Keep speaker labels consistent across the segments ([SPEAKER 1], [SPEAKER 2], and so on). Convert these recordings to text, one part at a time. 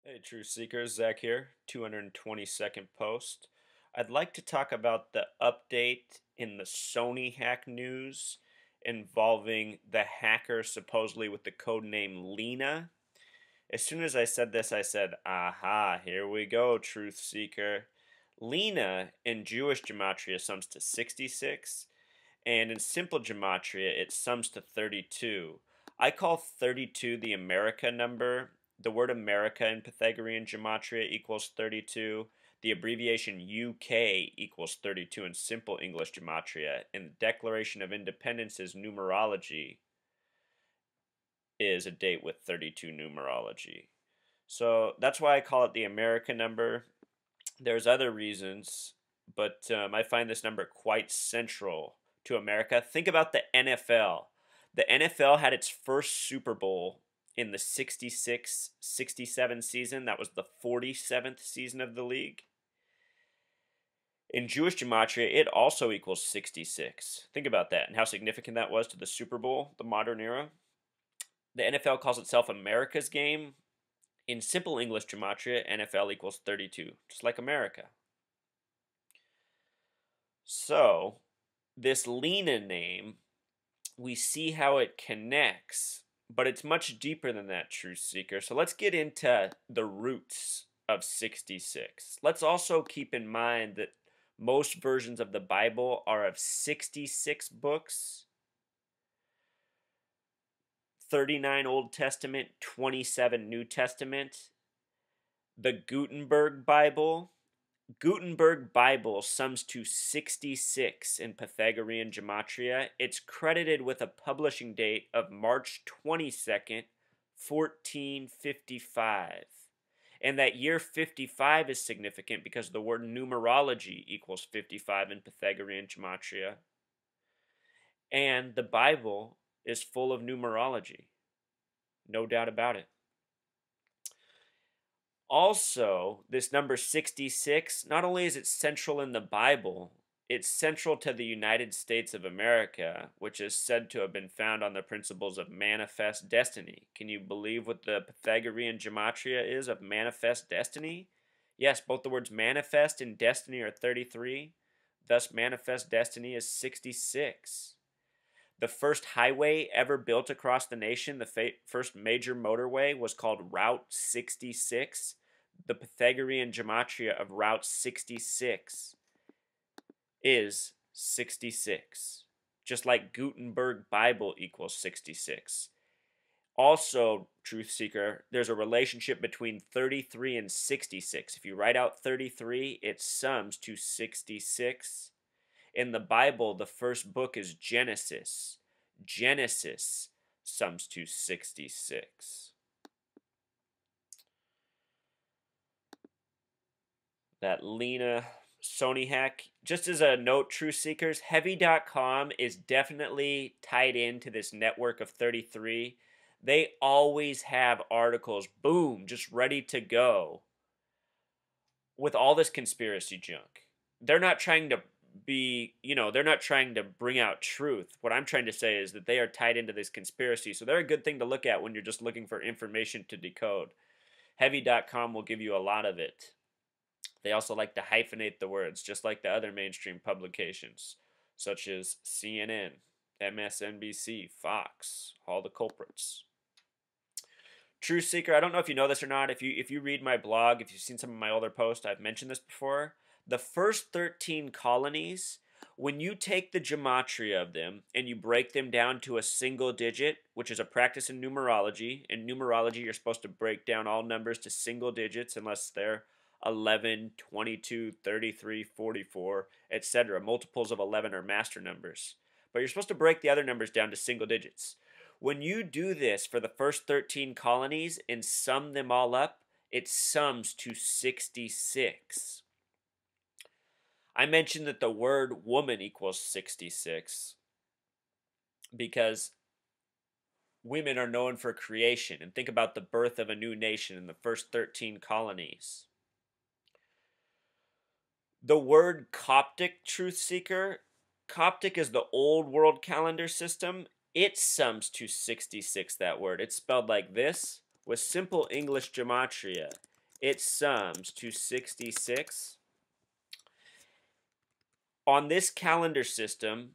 [SPEAKER 1] Hey, Truth Seekers, Zach here, 222nd post. I'd like to talk about the update in the Sony hack news involving the hacker supposedly with the code name Lena. As soon as I said this, I said, aha, here we go, Truth Seeker. Lena in Jewish gematria sums to 66, and in simple gematria, it sums to 32. I call 32 the America number. The word America in Pythagorean gematria equals 32. The abbreviation UK equals 32 in simple English gematria. And the Declaration of Independence's numerology is a date with 32 numerology. So that's why I call it the America number. There's other reasons, but I find this number quite central to America. Think about the NFL. The NFL had its first Super Bowl in the 66-67 season. That was the 47th season of the league. In Jewish gematria, it also equals 66. Think about that and how significant that was to the Super Bowl, the modern era. The NFL calls itself America's game. In simple English gematria, NFL equals 32, just like America. So, this Lena name, we see how it connects, but it's much deeper than that, Truth Seeker. So let's get into the roots of 66. Let's also keep in mind that most versions of the Bible are of 66 books. 39 Old Testament, 27 New Testament. The Gutenberg Bible sums to 66 in Pythagorean gematria. It's credited with a publishing date of March 22nd, 1455. And that year 55 is significant because the word numerology equals 55 in Pythagorean gematria. And the Bible is full of numerology. No doubt about it. Also, this number 66, not only is it central in the Bible, it's central to the United States of America, which is said to have been found on the principles of manifest destiny. Can you believe what the Pythagorean gematria is of manifest destiny? Yes, both the words manifest and destiny are 33. Thus, manifest destiny is 66. The first highway ever built across the nation, the first major motorway, was called Route 66. The Pythagorean gematria of Route 66 is 66. Just like Gutenberg Bible equals 66. Also, Truth Seeker, there's a relationship between 33 and 66. If you write out 33, it sums to 66. In the Bible, the first book is Genesis. Genesis sums to 66. That Lena Sony hack. Just as a note, Truth Seekers, Heavy.com is definitely tied into this network of 33. They always have articles, boom, just ready to go with all this conspiracy junk. They're not trying to they're not trying to bring out truth. What I'm trying to say is that they are tied into this conspiracy. So they're a good thing to look at when you're just looking for information to decode. Heavy.com will give you a lot of it. They also like to hyphenate the words, just like the other mainstream publications, such as CNN, MSNBC, Fox, all the culprits. True Seeker, I don't know if you know this or not. If you read my blog, if you've seen some of my older posts, I've mentioned this before. The first 13 colonies, when you take the gematria of them and you break them down to a single digit, which is a practice in numerology. In numerology, you're supposed to break down all numbers to single digits unless they're 11, 22, 33, 44, etc. Multiples of 11 are master numbers. But you're supposed to break the other numbers down to single digits. When you do this for the first 13 colonies and sum them all up, it sums to 66. I mentioned that the word woman equals 66 because women are known for creation. And think about the birth of a new nation in the first 13 colonies. The word Coptic, Truth Seeker, Coptic is the old world calendar system. It sums to 66, that word. It's spelled like this with simple English gematria. it sums to 66. On this calendar system,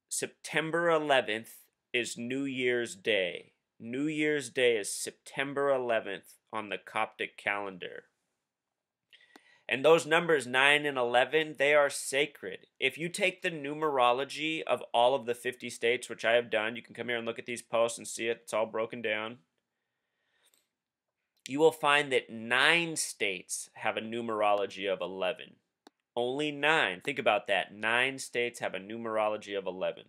[SPEAKER 1] September 11th is New Year's Day. New Year's Day is September 11th on the Coptic calendar. And those numbers 9 and 11, they are sacred. If you take the numerology of all of the 50 states, which I have done, you can come here and look at these posts and see it. It's all broken down. You will find that 9 states have a numerology of 11. Only 9. Think about that. 9 states have a numerology of 11.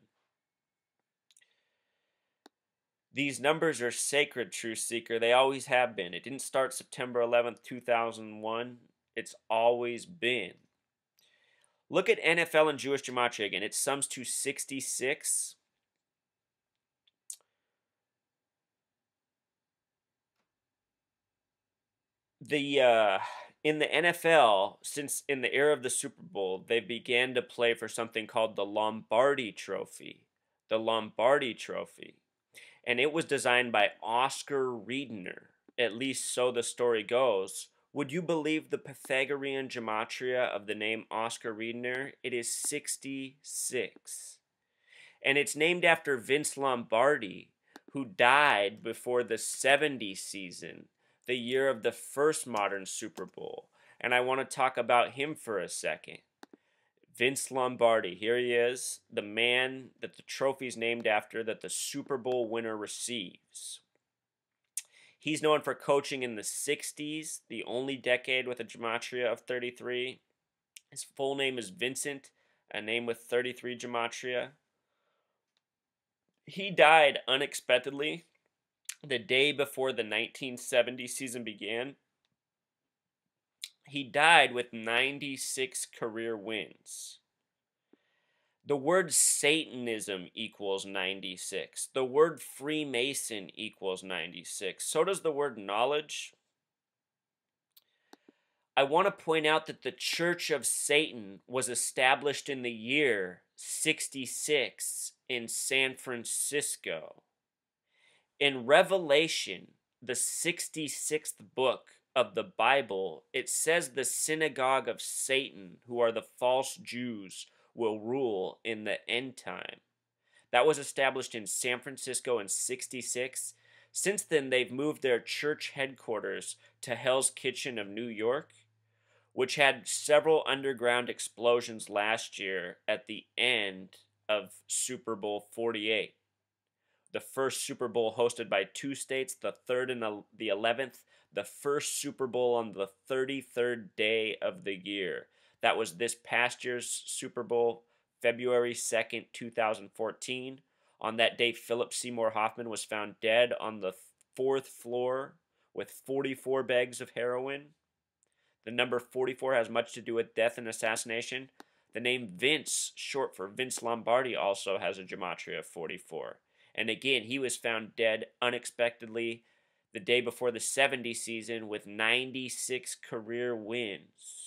[SPEAKER 1] These numbers are sacred, Truth Seeker. They always have been. It didn't start September 11th, 2001. It's always been. Look at NFL and Jewish gematria again. It sums to 66. In the NFL, since in the era of the Super Bowl, they began to play for something called the Lombardi Trophy. The Lombardi Trophy. And it was designed by Oscar Riedner. At least so the story goes. Would you believe the Pythagorean gematria of the name Oscar Riedner? It is 66. And it's named after Vince Lombardi, who died before the 70 season, the year of the first modern Super Bowl. And I want to talk about him for a second. Vince Lombardi, here he is, the man that the trophy's named after, that the Super Bowl winner receives. He's known for coaching in the 60s, the only decade with a gematria of 33. His full name is Vincent, a name with 33 gematria. He died unexpectedly the day before the 1970 season began. He died with 96 career wins. The word Satanism equals 96. The word Freemason equals 96. So does the word knowledge. I want to point out that the Church of Satan was established in the year 66 in San Francisco. In Revelation, the 66th book of the Bible, it says the synagogue of Satan, who are the false Jews, will rule in the end time. That was established in San Francisco in 66. Since then, they've moved their church headquarters to Hell's Kitchen of New York, which had several underground explosions last year at the end of Super Bowl 48. The first Super Bowl hosted by 2 states, the 3rd and the 11th, the first Super Bowl on the 33rd day of the year. That was this past year's Super Bowl, February 2nd, 2014. On that day, Philip Seymour Hoffman was found dead on the 4th floor with 44 bags of heroin. The number 44 has much to do with death and assassination. The name Vince, short for Vince Lombardi, also has a gematria of 44. And again, he was found dead unexpectedly the day before the 70 season with 96 career wins.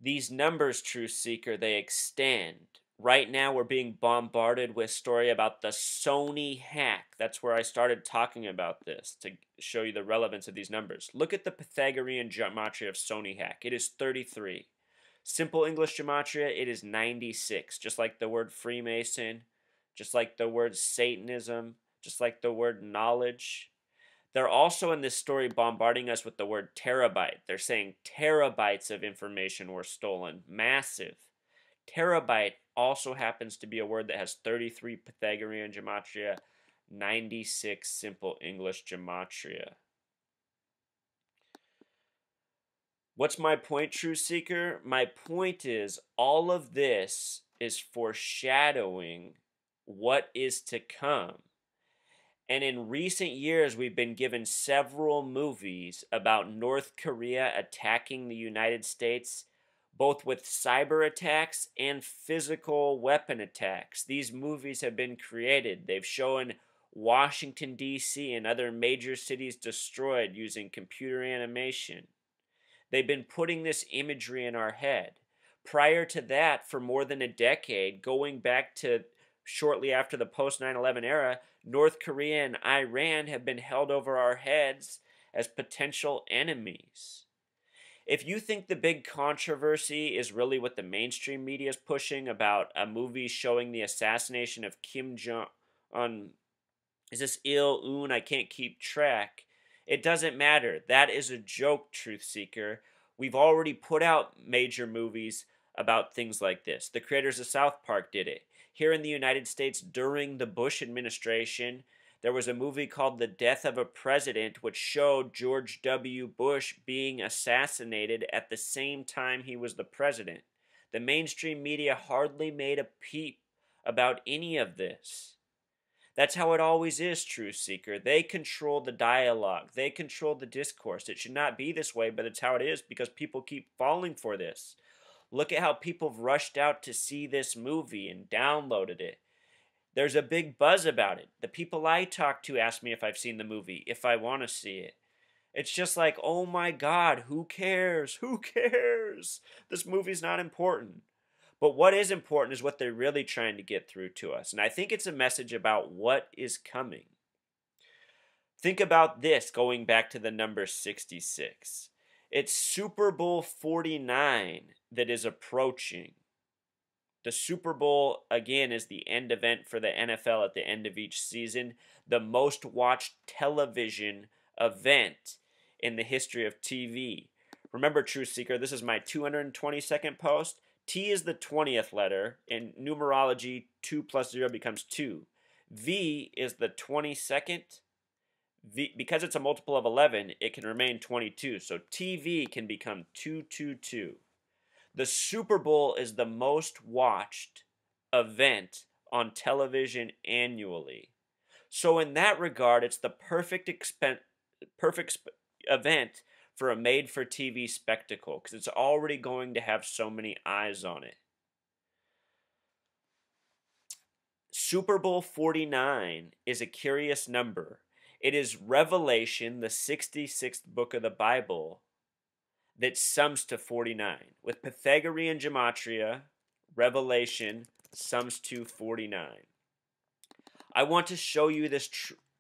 [SPEAKER 1] These numbers, Truth Seeker, they extend. Right now we're being bombarded with story about the Sony hack. That's where I started talking about this, to show you the relevance of these numbers. Look at the Pythagorean gematria of Sony hack. It is 33. Simple English gematria, it is 96. Just like the word Freemason, just like the word Satanism, just like the word knowledge. They're also in this story bombarding us with the word terabyte. They're saying terabytes of information were stolen. Massive. Terabyte also happens to be a word that has 33 Pythagorean gematria, 96 simple English gematria. What's my point, Truth Seeker? My point is all of this is foreshadowing what is to come. And in recent years, we've been given several movies about North Korea attacking the United States, both with cyber attacks and physical weapon attacks. These movies have been created. They've shown Washington, D.C. and other major cities destroyed using computer animation. They've been putting this imagery in our head. Prior to that, for more than a decade, going back to shortly after the post 9/11 era, North Korea and Iran have been held over our heads as potential enemies. If you think the big controversy is really what the mainstream media is pushing about a movie showing the assassination of Kim Jong Un, is this Il-un? I can't keep track. It doesn't matter. That is a joke, truth seeker. We've already put out major movies about things like this. The creators of South Park did it. Here in the United States, during the Bush administration, there was a movie called The Death of a President, which showed George W. Bush being assassinated at the same time he was the president. The mainstream media hardly made a peep about any of this. That's how it always is, truth seeker. They control the dialogue. They control the discourse. It should not be this way, but it's how it is because people keep falling for this. Look at how people have rushed out to see this movie and downloaded it. There's a big buzz about it. The people I talk to ask me if I've seen the movie, if I want to see it. It's just like, oh my God, who cares? Who cares? This movie's not important. But what is important is what they're really trying to get through to us. And I think it's a message about what is coming. Think about this, going back to the number 66. It's Super Bowl 49 that is approaching. The Super Bowl, again, is the end event for the NFL at the end of each season. The most watched television event in the history of TV. Remember, Truth Seeker, this is my 222nd post. T is the 20th letter. In numerology, 2 plus 0 becomes 2. V is the 22nd. V, because it's a multiple of 11, it can remain 22. So TV can become 222. The Super Bowl is the most watched event on television annually. So in that regard, it's the perfect event for a made-for-TV spectacle because it's already going to have so many eyes on it. Super Bowl 49 is a curious number. It is Revelation, the 66th book of the Bible, that sums to 49. With Pythagorean gematria, Revelation sums to 49. I want to show you this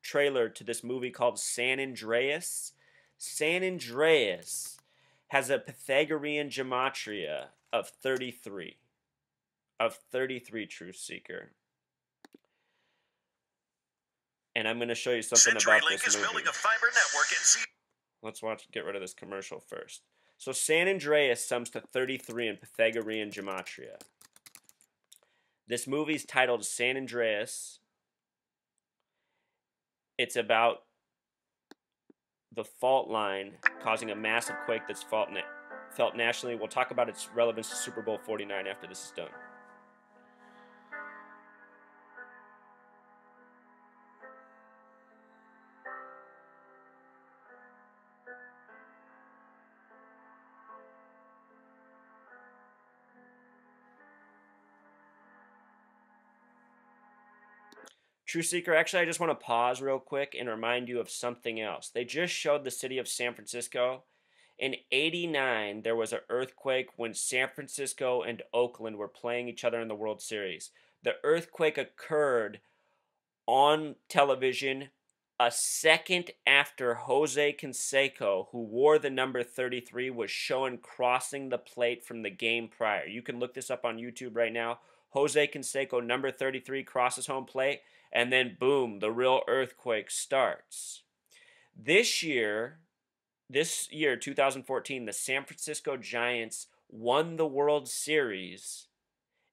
[SPEAKER 1] trailer to this movie called San Andreas. San Andreas has a Pythagorean gematria of 33. Of 33, Truth Seeker. And I'm going to show you something about this movie. Building a fiber network in Let's get rid of this commercial first. So San Andreas sums to 33 in Pythagorean gematria. This movie's titled San Andreas. It's about the fault line causing a massive quake that's felt nationally. We'll talk about its relevance to Super Bowl 49 after this is done. True Seeker, actually, I just want to pause real quick and remind you of something else. They just showed the city of San Francisco. In '89, there was an earthquake when San Francisco and Oakland were playing each other in the World Series. The earthquake occurred on television a second after Jose Canseco, who wore the number 33, was shown crossing the plate from the game prior. You can look this up on YouTube right now. Jose Canseco, number 33, crosses home plate. And then, boom, the real earthquake starts. This year, 2014, the San Francisco Giants won the World Series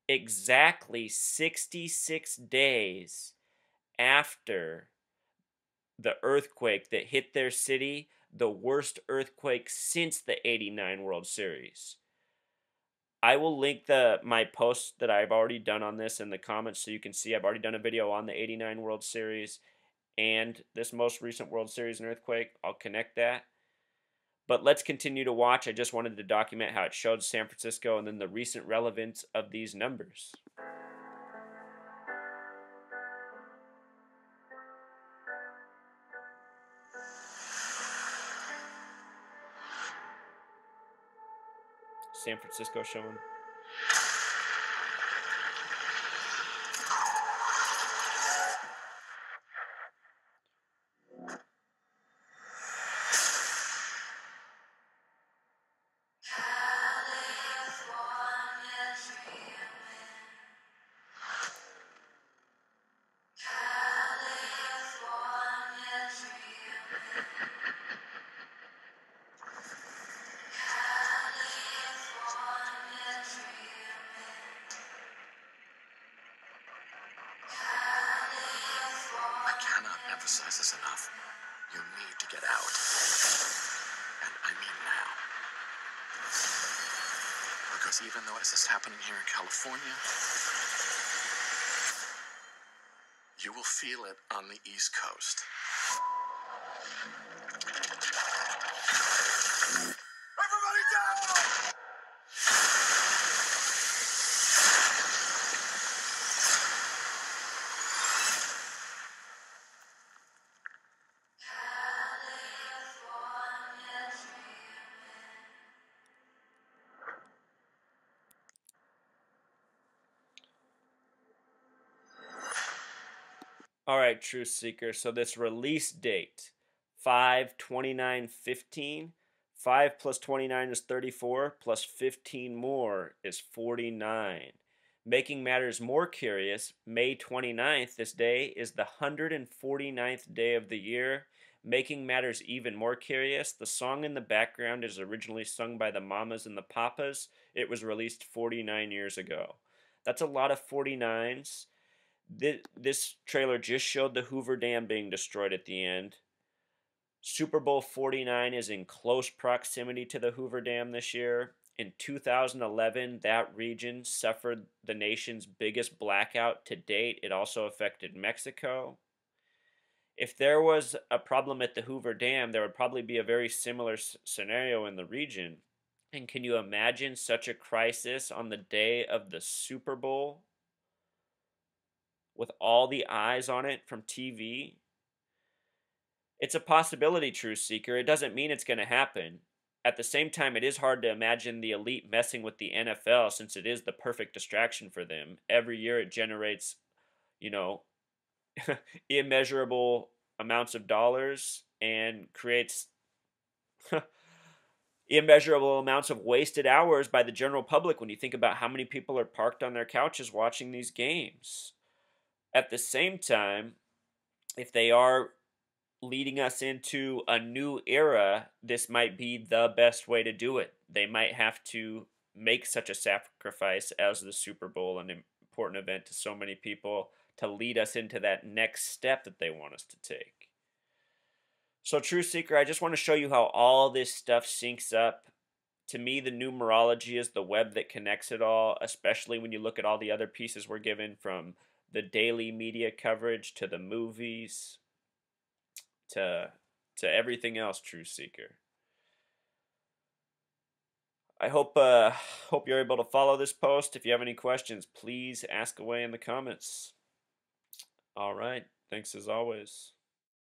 [SPEAKER 1] exactly 66 days after the earthquake that hit their city, the worst earthquake since the '89 World Series. I will link my post that I've already done on this in the comments so you can see I've already done a video on the '89 World Series and this most recent World Series and earthquake. I'll connect that. But let's continue to watch. I just wanted to document how it showed San Francisco and then the recent relevance of these numbers. San Francisco showing.
[SPEAKER 2] emphasize this enough. You need to get out. And I mean now. Because even though this is happening here in California, you will feel it on the East Coast. Everybody down!
[SPEAKER 1] All right, Truth Seeker. So this release date, 5/29/15. 5 plus 29 is 34, plus 15 more is 49. Making matters more curious, May 29th, this day, is the 149th day of the year. Making matters even more curious, the song in the background is originally sung by the Mamas and the Papas. It was released 49 years ago. That's a lot of 49s. This trailer just showed the Hoover Dam being destroyed at the end. Super Bowl 49 is in close proximity to the Hoover Dam this year. In 2011, that region suffered the nation's biggest blackout to date. It also affected Mexico. If there was a problem at the Hoover Dam, there would probably be a very similar scenario in the region. And can you imagine such a crisis on the day of the Super Bowl? With all the eyes on it from TV? It's a possibility, Truth Seeker. It doesn't mean it's going to happen. At the same time, it is hard to imagine the elite messing with the NFL since it is the perfect distraction for them. Every year it generates, immeasurable amounts of dollars and creates immeasurable amounts of wasted hours by the general public when you think about how many people are parked on their couches watching these games. At the same time, if they are leading us into a new era, this might be the best way to do it. They might have to make such a sacrifice as the Super Bowl, an important event to so many people, to lead us into that next step that they want us to take. So, True Seeker, I just want to show you how all this stuff syncs up. To me, the numerology is the web that connects it all, especially when you look at all the other pieces we're given, from the daily media coverage to the movies to everything else, True Seeker. I hope you're able to follow this post. If you have any questions, please ask away in the comments. All right. Thanks as always.